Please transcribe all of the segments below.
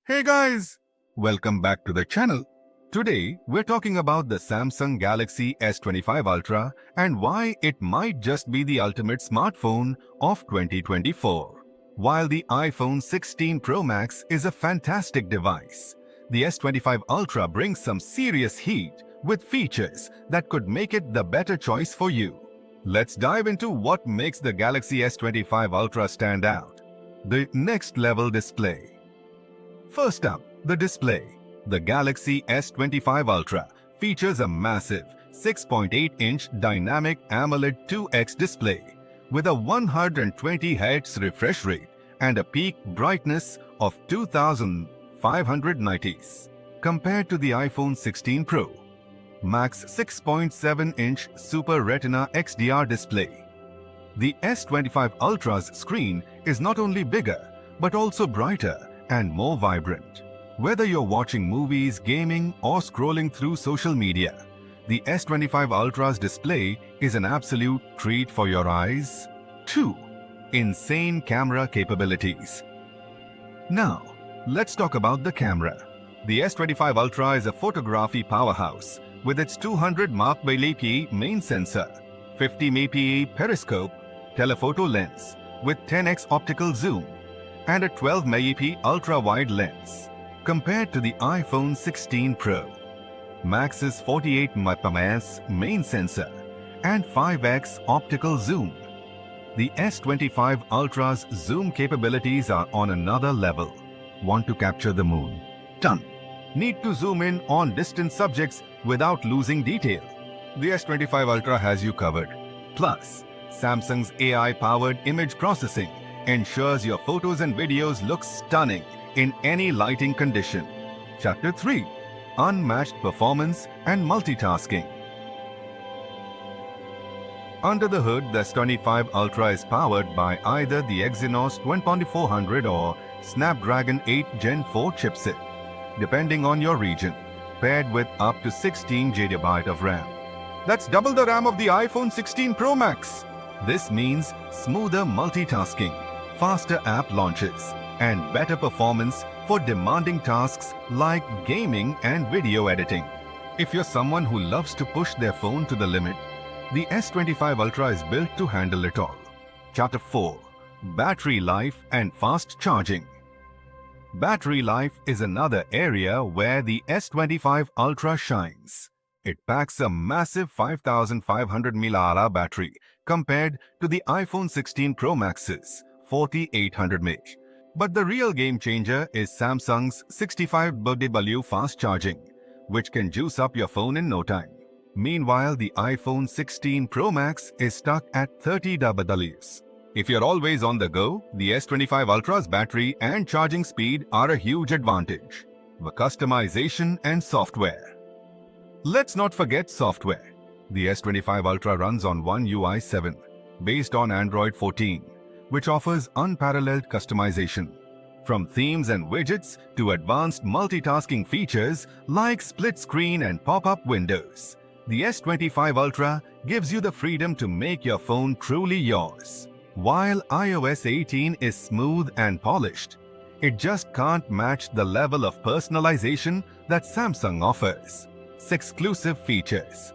Hey guys! Welcome back to the channel. Today, we're talking about the Samsung Galaxy S25 Ultra and why it might just be the ultimate smartphone of 2024. While the iPhone 16 Pro Max is a fantastic device, the S25 Ultra brings some serious heat with features that could make it the better choice for you. Let's dive into what makes the Galaxy S25 Ultra stand out. The next level display. First up, the display. The Galaxy S25 Ultra features a massive 6.8-inch Dynamic AMOLED 2X display with a 120 Hz refresh rate and a peak brightness of 2500 nits compared to the iPhone 16 Pro Max 6.7-inch Super Retina XDR display. The S25 Ultra's screen is not only bigger but also brighter and more vibrant. Whether you're watching movies, gaming, or scrolling through social media, the S25 Ultra's display is an absolute treat for your eyes. 2. Insane camera capabilities. Now, let's talk about the camera. The S25 Ultra is a photography powerhouse with its 200 MP main sensor, 50 MP periscope, telephoto lens with 10x optical zoom, and a 12 MP ultra-wide lens. Compared to the iPhone 16 Pro Max's 48 MP main sensor and 5x optical zoom, the S25 Ultra's zoom capabilities are on another level. Want to capture the moon? Done. Need to zoom in on distant subjects without losing detail? The S25 Ultra has you covered. Plus, Samsung's AI-powered image processing ensures your photos and videos look stunning in any lighting condition. Chapter 3. Unmatched Performance and Multitasking. Under the hood, the S25 Ultra is powered by either the Exynos 2400 or Snapdragon 8 Gen 4 chipset, depending on your region, paired with up to 16 GB of RAM. That's double the RAM of the iPhone 16 Pro Max. This means smoother multitasking, faster app launches, and better performance for demanding tasks like gaming and video editing. If you're someone who loves to push their phone to the limit, the S25 Ultra is built to handle it all. Chapter 4. Battery life and fast charging. Battery life is another area where the S25 Ultra shines. It packs a massive 5500 mAh battery compared to the iPhone 16 Pro Max's 4800 mAh. But the real game changer is Samsung's 65W fast charging, which can juice up your phone in no time. Meanwhile, the iPhone 16 Pro Max is stuck at 30W. If you're always on the go, the S25 Ultra's battery and charging speed are a huge advantage. The customization and software. Let's not forget software. The S25 Ultra runs on One UI 7, based on Android 14. Which offers unparalleled customization. From themes and widgets to advanced multitasking features like split screen and pop-up windows, the S25 Ultra gives you the freedom to make your phone truly yours. While iOS 18 is smooth and polished, it just can't match the level of personalization that Samsung offers. Exclusive features.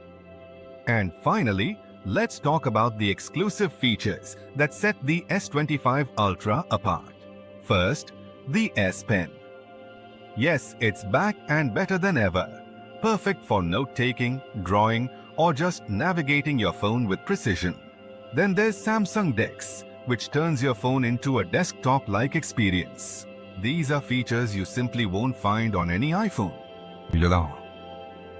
And finally, let's talk about the exclusive features that set the S25 Ultra apart. First, the S Pen. Yes, it's back and better than ever. Perfect for note-taking, drawing, or just navigating your phone with precision. Then there's Samsung DeX, which turns your phone into a desktop-like experience. These are features you simply won't find on any iPhone.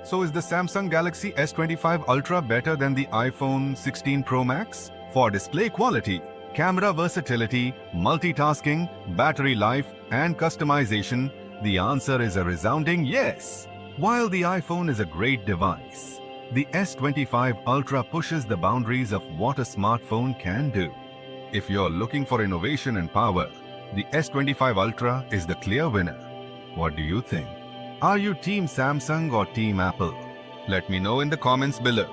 So is the Samsung Galaxy S25 Ultra better than the iPhone 16 Pro Max? For display quality, camera versatility, multitasking, battery life, and customization, the answer is a resounding yes. While the iPhone is a great device, the S25 Ultra pushes the boundaries of what a smartphone can do. If you're looking for innovation and power, the S25 Ultra is the clear winner. What do you think? Are you Team Samsung or Team Apple? Let me know in the comments below.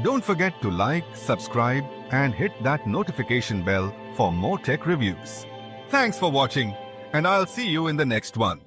Don't forget to like, subscribe, and hit that notification bell for more tech reviews. Thanks for watching, and I'll see you in the next one.